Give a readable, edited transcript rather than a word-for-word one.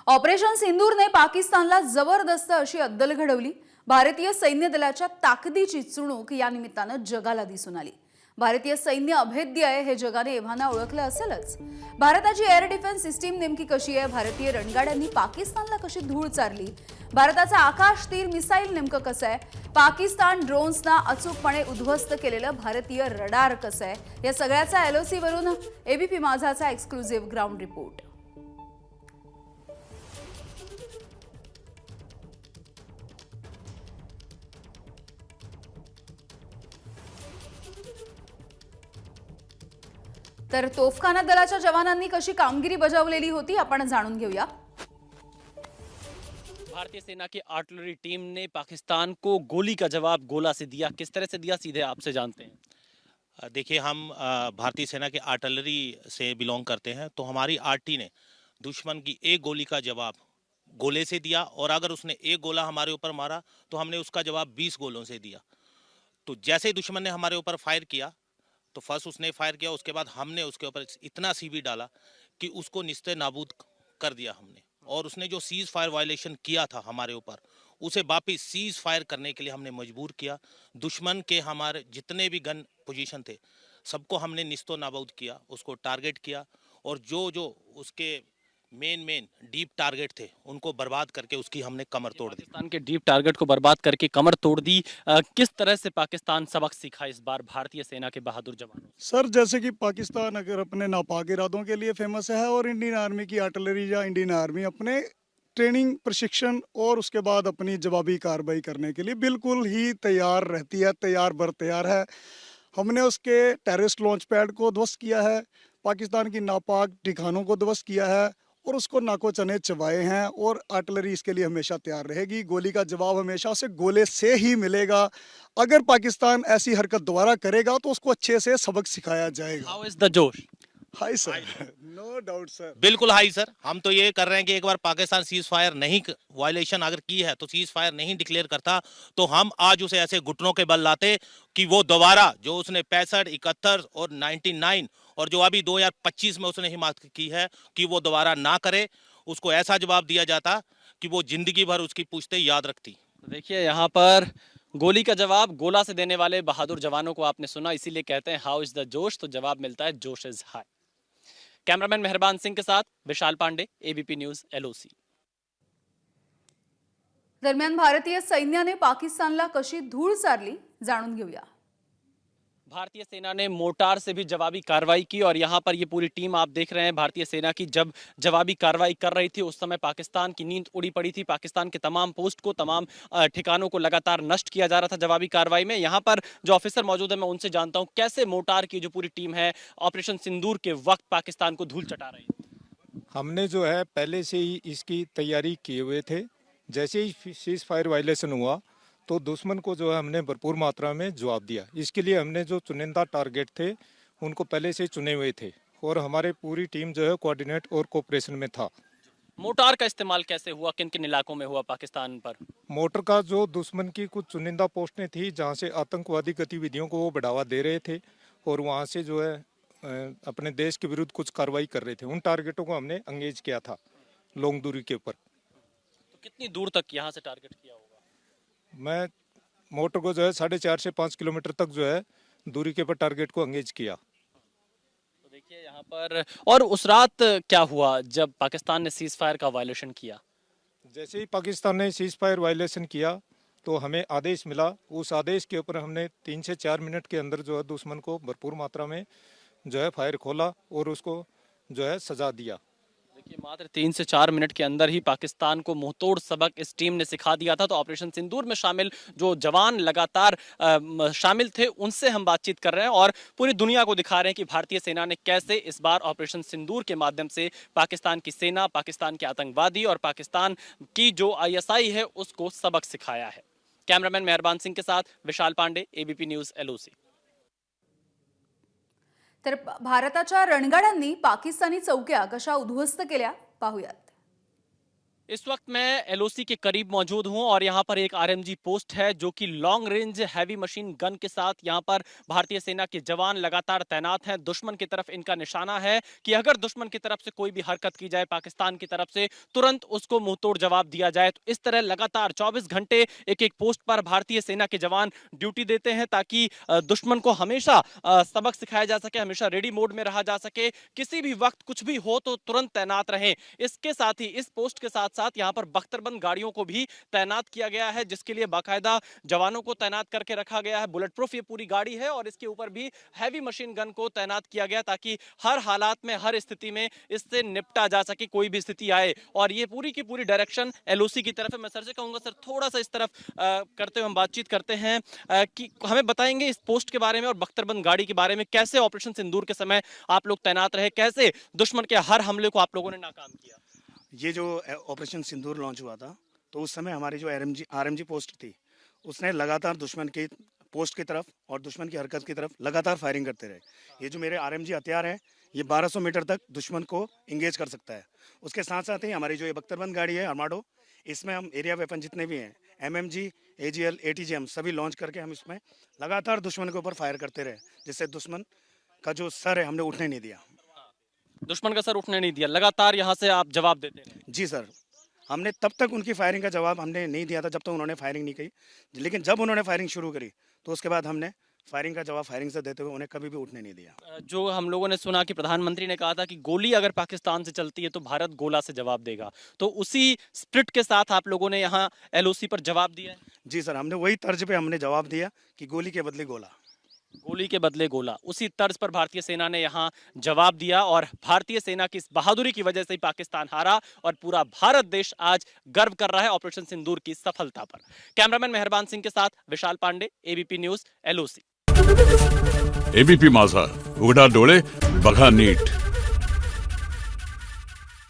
Operation सिंदूरने पाकिस्तानला जबरदस्त अशी अद्दल घडवली। भारतीय सैन्य दलाच्या ताकदीची चुणूक या निमित्तानं जगाला दिसून आली। भारतीय सैन्य अभेद्य आहे हे जगाने एव्हाना ओळखलं असेलच। भारताची एअर डिफेन्स सिस्टीम नेमकी कशी आहे, भारतीय रणगाड्यांनी पाकिस्तानला कशी धूळ चारली, भारताचा आकाश तीर मिसाईल नेमकं कसं आहे, पाकिस्तान ड्रोन्सना अचूकपणे उद्ध्वस्त केलेलं भारतीय रडार कसं आहे, या सगळ्याचा एलओसी वरून एबीपी माझाचा एक्सक्लुझिव्ह ग्राउंड रिपोर्ट। तर तोफखाना दलाच्या जवानांनी कशी कामगिरी बजावलेली होती आपण जाणून घेऊया। भारतीय सेना की आर्टिलरी टीम ने पाकिस्तान को गोली का जवाब गोला से दिया। किस तरह से दिया, सीधे आपसे जानते हैं। देखिए, हम भारतीय सेना के आर्टिलरी से बिलोंग करते हैं, तो हमारी आरटी ने दुश्मन की एक गोली का जवाब गोले से दिया, और अगर उसने एक गोला हमारे ऊपर मारा तो हमने उसका जवाब 20 गोलों से दिया। तो जैसे ही दुश्मन ने हमारे ऊपर फायर किया तो फर्स्ट उसने फायर किया, उसके बाद हमने उसके ऊपर इतना सीवी डाला कि उसको निस्ते नाबूद कर दिया हमने। और उसने जो सीज फायर वायलेशन किया था हमारे ऊपर, उसे वापिस सीज फायर करने के लिए हमने मजबूर किया। दुश्मन के हमारे जितने भी गन पोजीशन थे सबको हमने निस्तो नाबूद किया, उसको टारगेट किया, और जो जो उसके मेन डीप टारगेट थे उनको बर्बाद करके उसकी हमने कमर तोड़ दी। पाकिस्तान के डीप टारगेट को बर्बाद करके कमर तोड़ दी। किस तरह से पाकिस्तान सबक सीखा इस बार भारतीय सेना के बहादुर जवानों? सर, जैसे कि पाकिस्तान अगर अपने नापाक इरादों के लिए फेमस है, और इंडियन आर्मी की आर्टिलरी या इंडियन आर्मी अपने ट्रेनिंग, प्रशिक्षण और उसके बाद अपनी जवाबी कार्रवाई करने के लिए बिल्कुल ही तैयार रहती है, तैयार बर तैयार है। हमने उसके टेररिस्ट लॉन्च पैड को ध्वस्त किया है, पाकिस्तान की नापाक ठिकानों को ध्वस्त किया है, और उसको नाको चने चबाए हैं। और आर्टिलरी इसके लिए हमेशा तैयार रहेगी। गोली का जवाब हमेशा उसे गोले से ही मिलेगा। अगर पाकिस्तान ऐसी हरकत दोबारा करेगा तो उसको अच्छे से सबक सिखाया जाएगा। हाउ इज द जोश? Hi sir, no doubt sir. बिल्कुल हाई सर। हम तो ये कर रहे हैं कि एक बार पाकिस्तान सीज फायर नहीं वायलेशन अगर की है तो सीज फायर नहीं डिक्लेयर करता, तो हम आज उसे ऐसे घुटनों के बल लाते कि वो दोबारा जो उसने 65, 71 और 99 और जो अभी 2025 में उसने हिमाकत की है कि वो दोबारा ना करे। उसको ऐसा जवाब दिया जाता कि वो जिंदगी भर उसकी पूछते याद रखती। देखिए, यहाँ पर गोली का जवाब गोला से देने वाले बहादुर जवानों को आपने सुना, इसीलिए कहते हैं हाउ इज द जोश, तो जवाब मिलता है जोश इज हाई। कैमरामैन मेहरबान सिंह के साथ Vishal Pandey, ABP News, LOC. दरम्यान भारतीय सैन्याने पाकिस्तानला कशी धूळ चारली जाणून घेऊया। भारतीय सेना ने मोर्टार से भी जवाबी कार्रवाई की, और यहाँ पर ये पूरी टीम आप देख रहे हैं भारतीय सेना की जब जवाबी कार्रवाई कर रही थी उस समय पाकिस्तान की नींद उड़ी पड़ी थी। पाकिस्तान के तमाम पोस्ट को, तमाम ठिकानों को लगातार नष्ट किया जा रहा था जवाबी कार्रवाई में। यहाँ पर जो ऑफिसर मौजूद है मैं उनसे जानता हूँ कैसे मोर्टार की जो पूरी टीम है ऑपरेशन सिंदूर के वक्त पाकिस्तान को धूल चटा रही है। हमने जो है पहले से ही इसकी तैयारी किए हुए थे। जैसे ही सीज फायर वायलेशन हुआ तो दुश्मन को जो है हमने भरपूर मात्रा में जवाब दिया। इसके लिए हमने जो चुनिंदा टारगेट थे उनको पहले से चुने हुए थे, और हमारे पूरी टीम जो है कोऑर्डिनेट और कोऑपरेशन में था। मोर्टार का इस्तेमाल कैसे हुआ, किन किन इलाकों में हुआ पाकिस्तान पर? मोटर का जो दुश्मन की कुछ चुनिंदा पोस्टें थी जहाँ से आतंकवादी गतिविधियों को वो बढ़ावा दे रहे थे, और वहाँ से जो है अपने देश के विरुद्ध कुछ कार्रवाई कर रहे थे, उन टारगेटों को हमने एंगेज किया था लॉन्ग दूरी के ऊपर। तो कितनी दूर तक यहाँ से टारगेट किया होगा? मैं मोटर को जो है 4.5 से 5 किलोमीटर तक जो है दूरी के ऊपर टारगेट को एंगेज किया। तो देखिए यहाँ पर, और उस रात क्या हुआ जब पाकिस्तान ने सीज फायर का वायलेशन किया? जैसे ही पाकिस्तान ने सीज फायर वायलेशन किया तो हमें आदेश मिला। उस आदेश के ऊपर हमने 3 से 4 मिनट के अंदर जो है दुश्मन को भरपूर मात्रा में जो है फायर खोला और उसको जो है सजा दिया। देखिए, मात्र 3 से 4 मिनट के अंदर ही पाकिस्तान को मुंहतोड़ सबक इस टीम ने सिखा दिया था। तो ऑपरेशन सिंदूर में शामिल जो जवान लगातार शामिल थे उनसे हम बातचीत कर रहे हैं और पूरी दुनिया को दिखा रहे हैं कि भारतीय सेना ने कैसे इस बार ऑपरेशन सिंदूर के माध्यम से पाकिस्तान की सेना, पाकिस्तान के आतंकवादी और पाकिस्तान की जो आईएसआई है उसको सबक सिखाया है। कैमरामैन मेहरबान सिंह के साथ Vishal Pandey, ABP News, LOC. तर भारताच्या रणगाड्यांनी पाकिस्तानी चौक्या कशा उद्ध्वस्त केल्या पाहूयात। इस वक्त मैं एलओसी के करीब मौजूद हूं और यहां पर एक आरएमजी पोस्ट है जो कि long range heavy machine gun के साथ यहां पर भारतीय सेना के जवान लगातार तैनात हैं। दुश्मन की तरफ इनका निशाना है कि अगर दुश्मन की तरफ से कोई भी हरकत की जाए पाकिस्तान की तरफ से, तुरंत उसको मुंहतोड़ जवाब दिया जाए। तो इस तरह लगातार 24 घंटे एक एक पोस्ट पर भारतीय सेना के जवान ड्यूटी देते हैं ताकि दुश्मन को हमेशा सबक सिखाया जा सके, हमेशा रेडी मोड में रहा जा सके, किसी भी वक्त कुछ भी हो तो तुरंत तैनात रहें। इसके साथ ही इस पोस्ट के साथ साथ यहां पर बख्तरबंद गाड़ियों को भी तैनात किया गया है, जिसके लिए बाकायदा जवानों को तैनात करके रखा गया है। बुलेट प्रूफ ये पूरी गाड़ी है और इसके ऊपर भी हैवी मशीन गन को तैनात किया गया ताकि हर हालात में, हर स्थिति में इससे निपटा जा सके, कोई भी स्थिति आए। और ये पूरी की पूरी डायरेक्शन एलओसी की तरफ है। मैं सर से कहूंगा, सर थोड़ा सा इस तरफ करते हुए हम बातचीत करते हैं कि हमें बताएंगे इस पोस्ट के बारे में और बख्तरबंद गाड़ी के बारे में, कैसे ऑपरेशन सिंदूर के समय आप लोग तैनात रहे, कैसे दुश्मन के हर हमले को आप लोगों ने नाकाम किया। ये जो ऑपरेशन सिंदूर लॉन्च हुआ था तो उस समय हमारी जो आरएमजी पोस्ट थी उसने लगातार दुश्मन की पोस्ट की तरफ और दुश्मन की हरकत की तरफ लगातार फायरिंग करते रहे। ये जो मेरे आरएमजी हथियार है ये 1200 मीटर तक दुश्मन को इंगेज कर सकता है। उसके साथ साथ ही हमारी जो ये बख्तरबंद गाड़ी है आर्माडो, इसमें हम एरिया वेपन जितने भी हैं एमएमजी, एजीएल, एटीजीएम सभी लॉन्च करके हम इसमें लगातार दुश्मन के ऊपर फायर करते रहे, जिससे दुश्मन का जो सर है हमने उठने नहीं दिया। दुश्मन का सर उठने नहीं दिया, लगातार यहां से आप जवाब देते रहे। जी सर, हमने तब तक उनकी फायरिंग का जवाब हमने नहीं दिया था जब तक उन्होंने फायरिंग नहीं की, लेकिन जब उन्होंने फायरिंग शुरू करी तो उसके बाद हमने फायरिंग का जवाब फायरिंग से देते हुए उन्हें कभी भी उठने नहीं दिया। जो हम लोगों ने सुना कि प्रधानमंत्री ने कहा था कि गोली अगर पाकिस्तान से चलती है तो भारत गोला से जवाब देगा, तो उसी स्प्रिट के साथ आप लोगों ने यहाँ एलओसी पर जवाब दिया है। जी सर, हमने वही तर्ज पे हमने जवाब दिया कि गोली के बदले गोला। गोली के बदले गोला, उसी तर्ज पर भारतीय सेना ने यहाँ जवाब दिया और भारतीय सेना की इस बहादुरी की वजह से ही पाकिस्तान हारा और पूरा भारत देश आज गर्व कर रहा है ऑपरेशन सिंदूर की सफलता पर। कैमरामैन मेहरबान सिंह के साथ Vishal Pandey, ABP News, LOC. ABP Majha, उघडा डोळे बघा नीट।